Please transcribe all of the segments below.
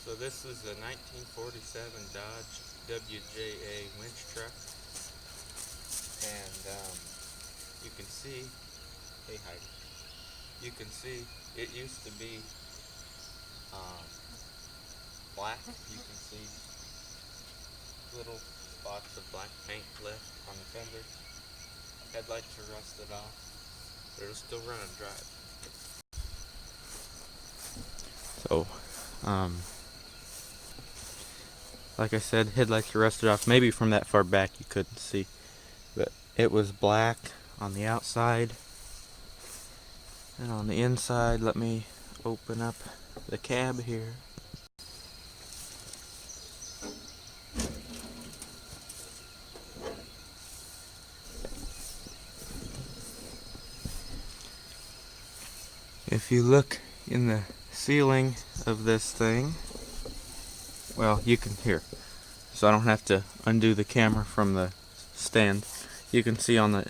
So this is a 1947 Dodge WJA winch truck, and you can see, hey Heidi, you can see it used to be um, black. You can see little spots of black paint left on the fender. Headlights are rusted off, but it'll still run and drive. So, um, like I said, headlights are rusted off. Maybe from that far back you couldn't see, but it was black on the outside. And on the inside, let me open up the cab here. If you look in the ceiling of this thing, well, you can hear, so I don't have to undo the camera from the stand. You can see on the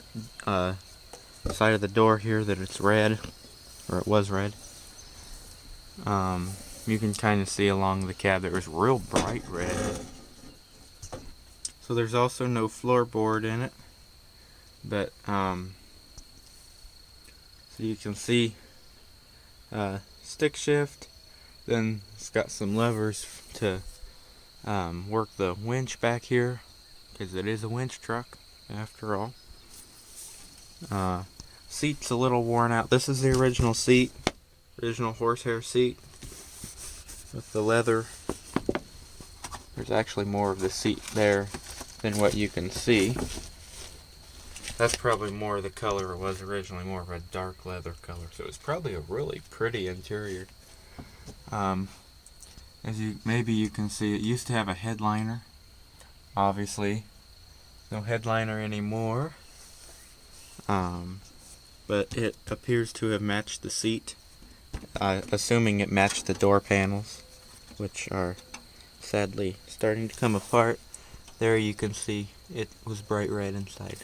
side of the door here that it's red, or it was red. You can kind of see along the cab that it was real bright red. So there's also no floorboard in it, but so you can see stick shift. Then it's got some levers to work the winch back here, because it is a winch truck after all. Seat's a little worn out. This is the original seat, original horsehair seat with the leather. There's actually more of the seat there than what you can see. That's probably more of the color it was originally, more of a dark leather color. So it's probably a really pretty interior. As maybe you can see, it used to have a headliner. Obviously, no headliner anymore. But it appears to have matched the seat. Assuming it matched the door panels, which are sadly starting to come apart. There you can see it was bright red inside.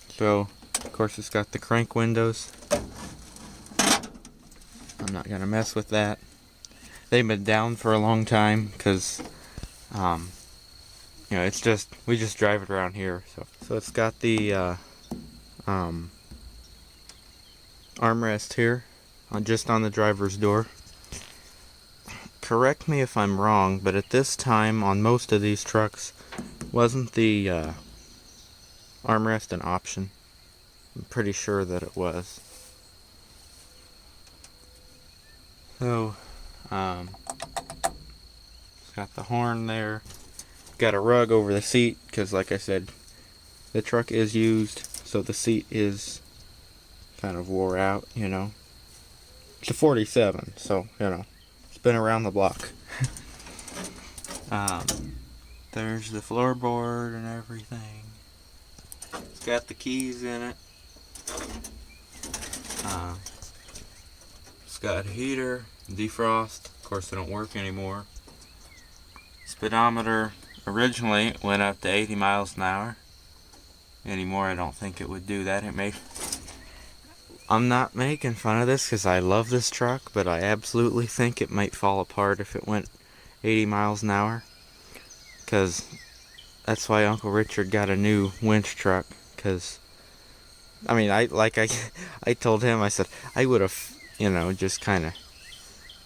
So, of course, it's got the crank windows. I'm not gonna mess with that. They've been down for a long time because, it's just, we just drive it around here. So it's got the armrest here, just on the driver's door. Correct me if I'm wrong, but at this time on most of these trucks, wasn't the armrest an option? I'm pretty sure that it was. So, it's got the horn there. Got a rug over the seat, because like I said, the truck is used, so the seat is kind of wore out, It's a 47, so, it's been around the block. There's the floorboard and everything. It's got the keys in it. It's got a heater, defrost. Of course, they don't work anymore. Speedometer, originally it went up to 80 miles an hour. Anymore, I don't think it would do that. I'm not making fun of this because I love this truck, but I absolutely think it might fall apart if it went 80 miles an hour. Because that's why Uncle Richard got a new winch truck. Because, I told him, I said, I would have,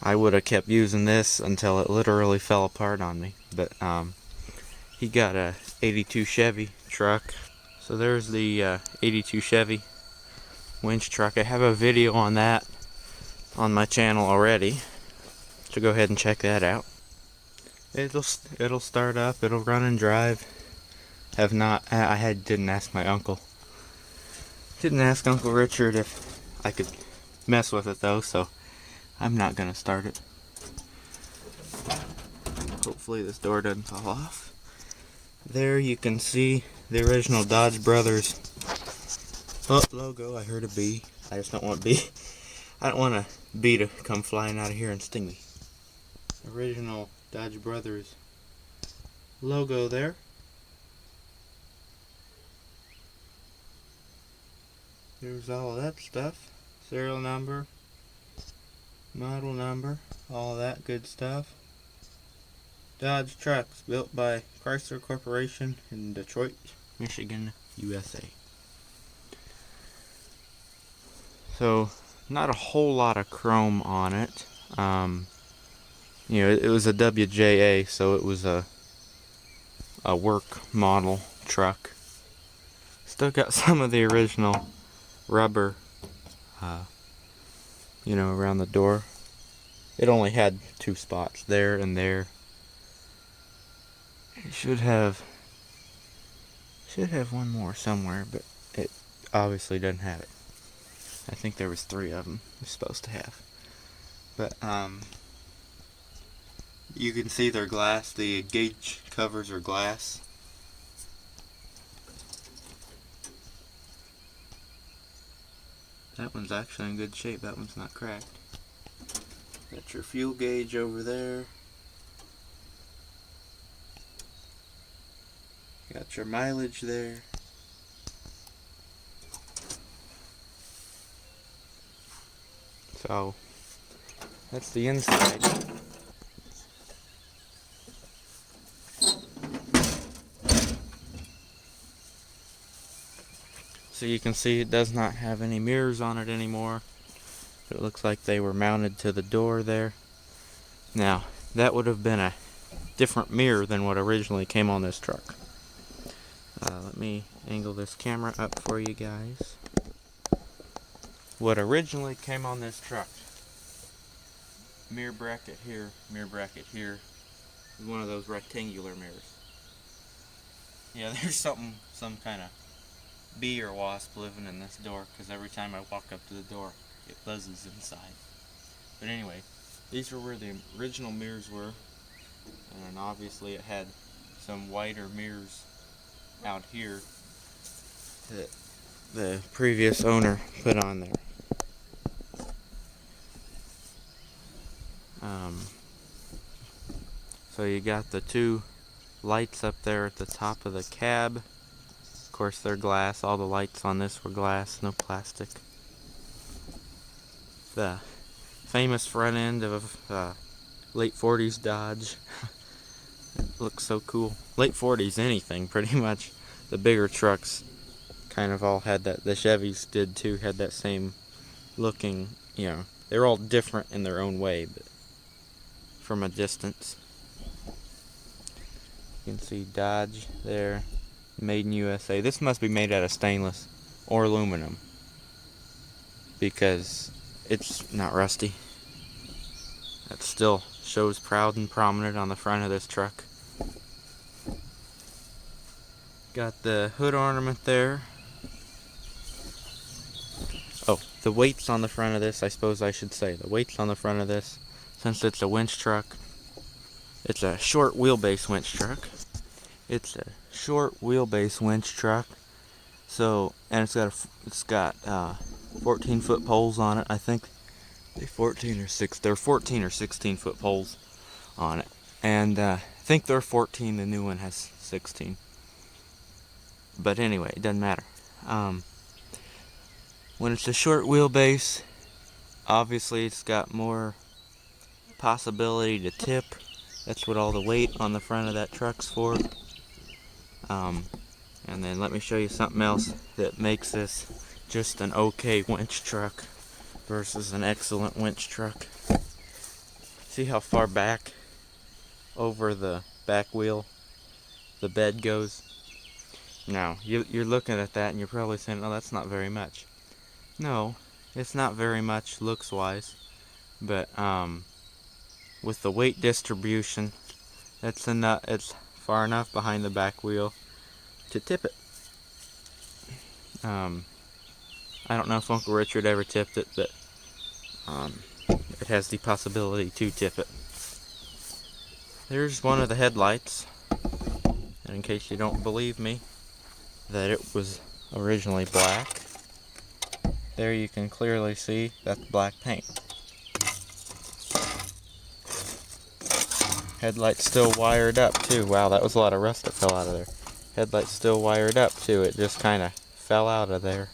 I would have kept using this until it literally fell apart on me. But, he got a 82 Chevy truck. So there's the 82 Chevy winch truck. I have a video on that on my channel already, so go ahead and check that out. It'll start up, it'll run and drive. Didn't ask my uncle. Didn't ask Uncle Richard if I could mess with it though, so I'm not gonna start it. Hopefully this door doesn't fall off. There you can see the original Dodge Brothers logo. I heard a bee. I just don't want I don't want a bee to come flying out of here and sting me. Original Dodge Brothers logo there. There's all of that stuff. Serial number. model number, all that good stuff. Dodge trucks built by Chrysler Corporation in Detroit, Michigan, USA. So, not a whole lot of chrome on it. It was a WJA, so it was a work model truck. Still got some of the original rubber, around the door. It only had 2 spots, there and there. It should have one more somewhere, but it obviously doesn't have it. I think there was 3 of them it's supposed to have. But you can see they're glass. The gauge covers are glass. That one's actually in good shape. That one's not cracked. Got your fuel gauge over there. Got your mileage there. So that's the inside. So you can see it does not have any mirrors on it anymore. It looks like they were mounted to the door there. Now, that would have been a different mirror than what originally came on this truck. Let me angle this camera up for you guys. What originally came on this truck, mirror bracket here, is one of those rectangular mirrors. Yeah, there's some kind of bee or wasp living in this door, because every time I walk up to the door, it buzzes inside. But anyway, these are where the original mirrors were, and obviously it had some wider mirrors out here that the previous owner put on there. So you got the 2 lights up there at the top of the cab. Of course, they're glass. All the lights on this were glass, no plastic. The famous front end of late 40s Dodge. It looks so cool. Late 40s anything, pretty much. The bigger trucks kind of all had that. The Chevys did too, had that same looking, they're all different in their own way, but from a distance. You can see Dodge there, made in USA. This must be made out of stainless or aluminum, because it's not rusty. That still shows proud and prominent on the front of this truck. Got the hood ornament there. Oh, the weights on the front of this, I suppose I should say. The weights on the front of this, since it's a winch truck, it's a short wheelbase winch truck. It's a short wheelbase winch truck. So, and it's got 14-foot poles on it. I think they're 14 or 16 foot poles on it. And I think they're 14. The new one has 16. But anyway, it doesn't matter. When it's a short wheelbase, obviously it's got more possibility to tip. That's what all the weight on the front of that truck's for. And then let me show you something else that makes this just an okay winch truck versus an excellent winch truck. See how far back over the back wheel the bed goes? Now, you're looking at that and you're probably saying, oh, that's not very much. No, it's not very much looks-wise, but with the weight distribution, it's far enough behind the back wheel to tip it. I don't know if Uncle Richard ever tipped it, but it has the possibility to tip it. There's one of the headlights, and in case you don't believe me that it was originally black, there you can clearly see that's black paint. Headlight's still wired up too. Wow, that was a lot of rust that fell out of there. Headlight's still wired up too. It just kind of fell out of there.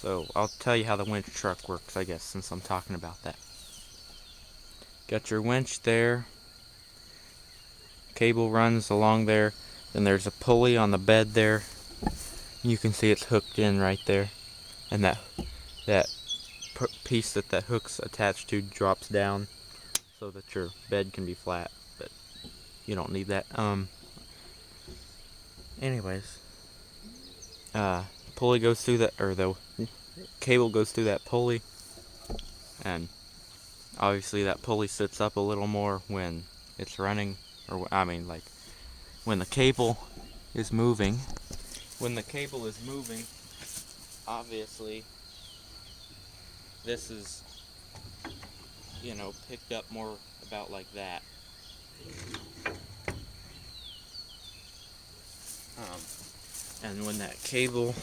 So I'll tell you how the winch truck works, I guess, since I'm talking about that. Got your winch there. Cable runs along there. Then there's a pulley on the bed there. You can see it's hooked in right there. And that piece that hook's attached to drops down so that your bed can be flat. But you don't need that. Anyways. Pulley goes through that, or the cable goes through that pulley. And obviously that pulley sits up a little more when it's running, or I mean like when the cable is moving. When the cable is moving, obviously this is, you know, picked up more about like that. And when that cable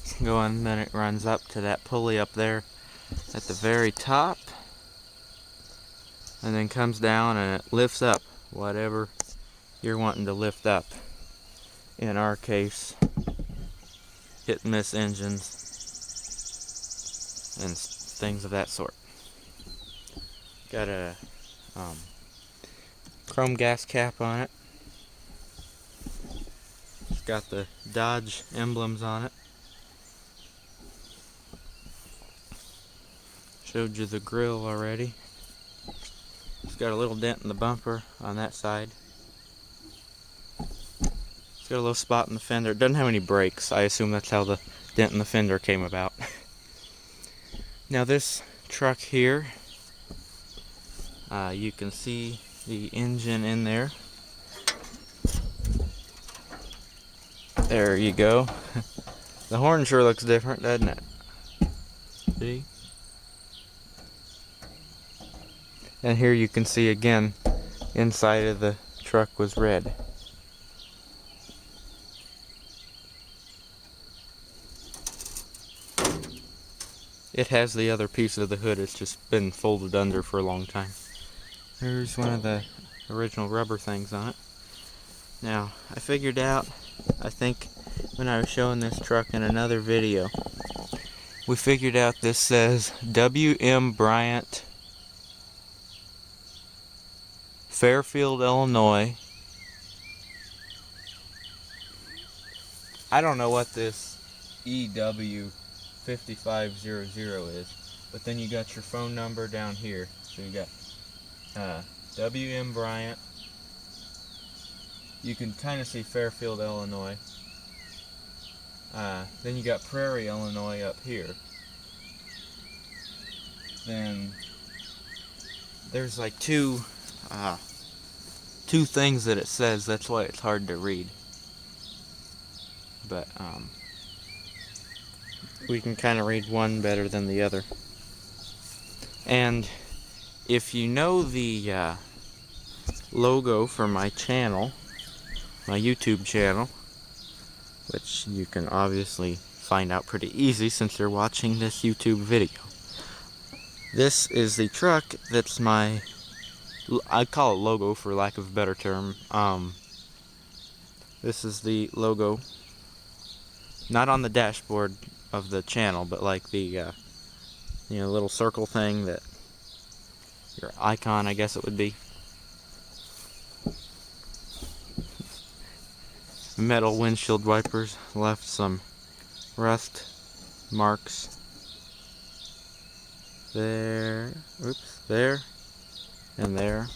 is going, then it runs up to that pulley up there at the very top, and then comes down and it lifts up whatever you're wanting to lift up. In our case, hit and miss engines and things of that sort. Got a chrome gas cap on it. It's got the Dodge emblems on it. Showed you the grill already. It's got a little dent in the bumper on that side. It's got a little spot in the fender. It doesn't have any brakes. I assume that's how the dent in the fender came about. Now this truck here, you can see the engine in there. There you go. The horn sure looks different, doesn't it? See? And here you can see again, inside of the truck was red. It has the other piece of the hood, it's just been folded under for a long time. There's one of the original rubber things on it. Now, I figured out, I think when I was showing this truck in another video, we figured out this says W.M. Bryant, Fairfield, Illinois. I don't know what this EW 5500 is, but then you got your phone number down here. So you got W.M. Bryant. You can kind of see Fairfield, Illinois. Then you got Prairie, Illinois up here. Then there's like two things that it says. That's why it's hard to read. But we can kind of read one better than the other. And if you know the logo for my channel, my YouTube channel, which you can obviously find out pretty easy since you're watching this YouTube video. This is the truck that's my, I'd call it logo for lack of a better term. This is the logo, not on the dashboard of the channel, but like the you know, little circle thing, that your icon, I guess it would be. Metal windshield wipers left some rust marks there, oops, there and there.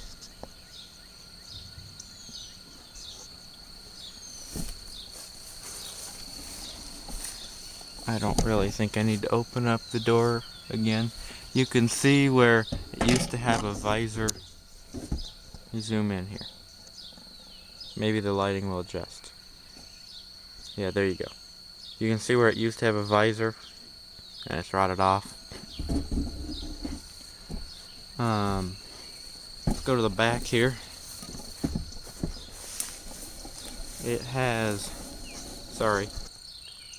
I don't really think I need to open up the door again. You can see where it used to have a visor. You zoom in here. Maybe the lighting will adjust. Yeah, there you go. You can see where it used to have a visor, and it's rotted off. Let's go to the back here. It has,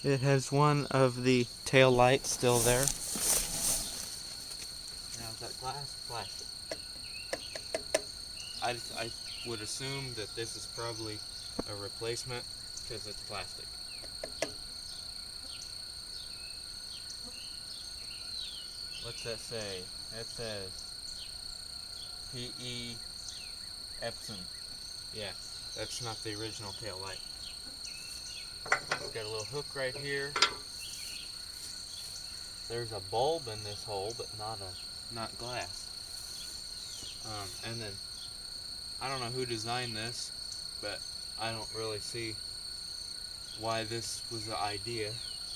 it has one of the tail lights still there. Now is that glass plastic? I would assume that this is probably a replacement because it's plastic. What's that say? That says P.E. Epson. Yeah, that's not the original tail light. It's got a little hook right here. There's a bulb in this hole, but not glass. And then I don't know who designed this, but I don't really see why this was the idea.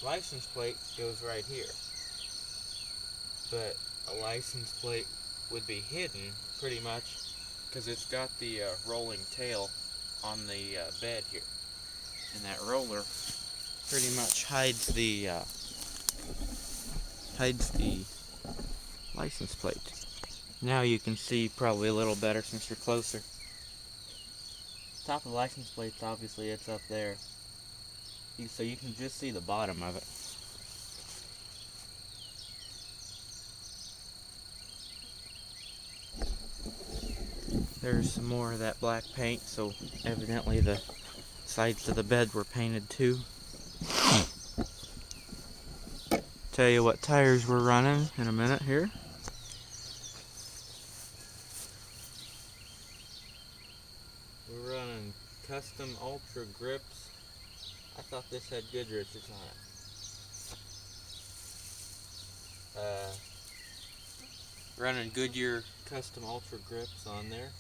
License plate goes right here, but a license plate would be hidden pretty much because it's got the rolling tail on the bed here, and that roller pretty much hides the license plate. Now you can see probably a little better since you're closer. Top of the license plate's obviously it's up there, so you can just see the bottom of it. There's some more of that black paint, so evidently the sides of the bed were painted too. Tell you what tires we're running in a minute here. We're running custom ultra grips. I thought this had Goodrich's on it. Running Goodyear custom ultra grips on there.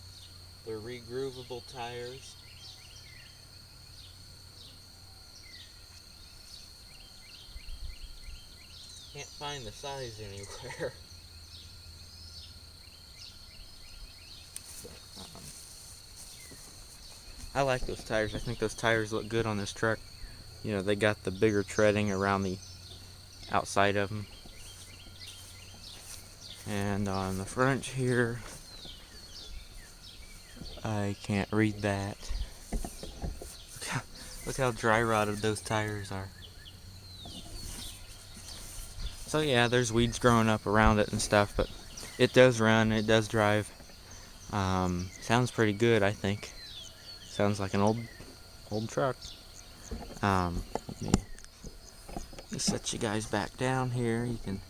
They're regroovable tires. Can't find the size anywhere. I like those tires. I think those tires look good on this truck. You know, they got the bigger treading around the outside of them. And on the front here, I can't read that. Look how dry rotted those tires are. So yeah, there's weeds growing up around it and stuff, but it does run, it does drive. Sounds pretty good, I think. Sounds like an old truck. Let me set you guys back down here. You can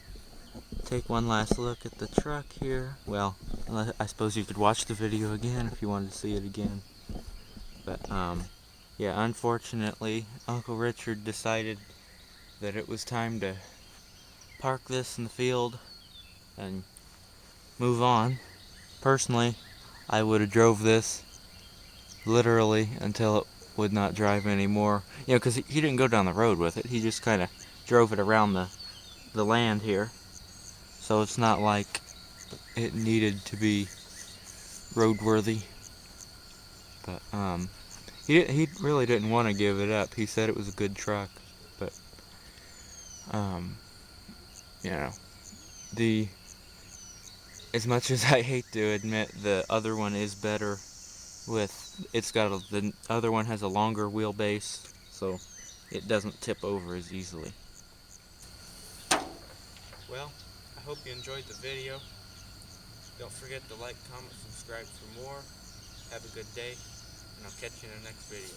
take one last look at the truck here. Well, I suppose you could watch the video again if you wanted to see it again. But yeah, unfortunately, Uncle Richard decided that it was time to park this in the field and move on. Personally, I would have drove this literally until it would not drive anymore. You know, because he didn't go down the road with it. He just kind of drove it around the land here. So it's not like it needed to be roadworthy. But he really didn't want to give it up. He said it was a good truck. But you know, as much as I hate to admit, the other one is better. The other one has a longer wheelbase, so it doesn't tip over as easily. Well, I hope you enjoyed the video. Don't forget to like, comment, subscribe for more. Have a good day, and I'll catch you in the next video.